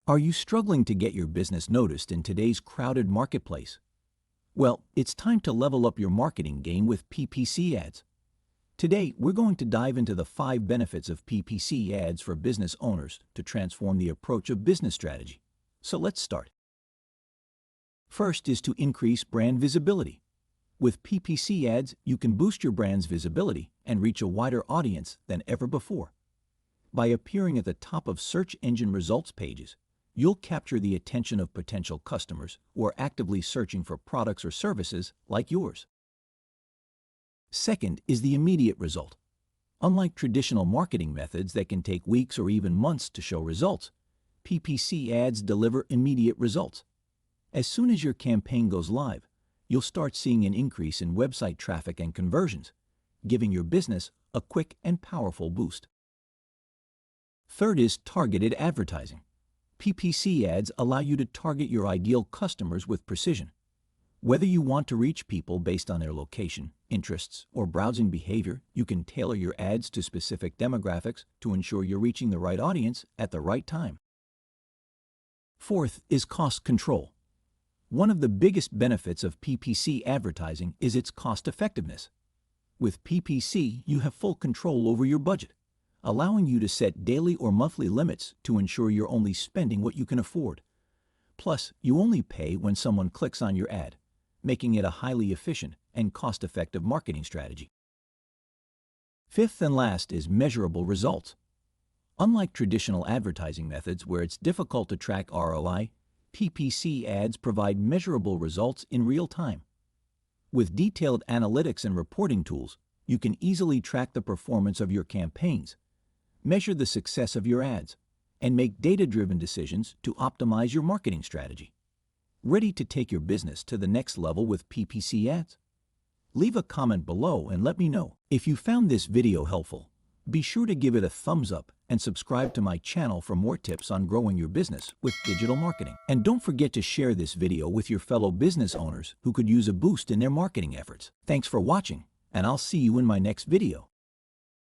Are you struggling to get your business noticed in today's crowded marketplace? Well, it's time to level up your marketing game with PPC ads. Today, we're going to dive into the 5 benefits of PPC ads for business owners to transform the approach of business strategy. So let's start. First is to increase brand visibility. With PPC ads, you can boost your brand's visibility and reach a wider audience than ever before. By appearing at the top of search engine results pages, you'll capture the attention of potential customers who are actively searching for products or services like yours. Second is the immediate result. Unlike traditional marketing methods that can take weeks or even months to show results, PPC ads deliver immediate results. As soon as your campaign goes live, you'll start seeing an increase in website traffic and conversions, giving your business a quick and powerful boost. Third is targeted advertising. PPC ads allow you to target your ideal customers with precision. Whether you want to reach people based on their location, interests, or browsing behavior, you can tailor your ads to specific demographics to ensure you're reaching the right audience at the right time. Fourth is cost control. One of the biggest benefits of PPC advertising is its cost effectiveness. With PPC, you have full control over your budget, allowing you to set daily or monthly limits to ensure you're only spending what you can afford. Plus, you only pay when someone clicks on your ad, making it a highly efficient and cost-effective marketing strategy. Fifth and last is measurable results. Unlike traditional advertising methods where it's difficult to track ROI, PPC ads provide measurable results in real time. With detailed analytics and reporting tools, you can easily track the performance of your campaigns, measure the success of your ads, and make data-driven decisions to optimize your marketing strategy. Ready to take your business to the next level with PPC ads? Leave a comment below and let me know. If you found this video helpful, be sure to give it a thumbs up and subscribe to my channel for more tips on growing your business with digital marketing. And don't forget to share this video with your fellow business owners who could use a boost in their marketing efforts. Thanks for watching, and I'll see you in my next video.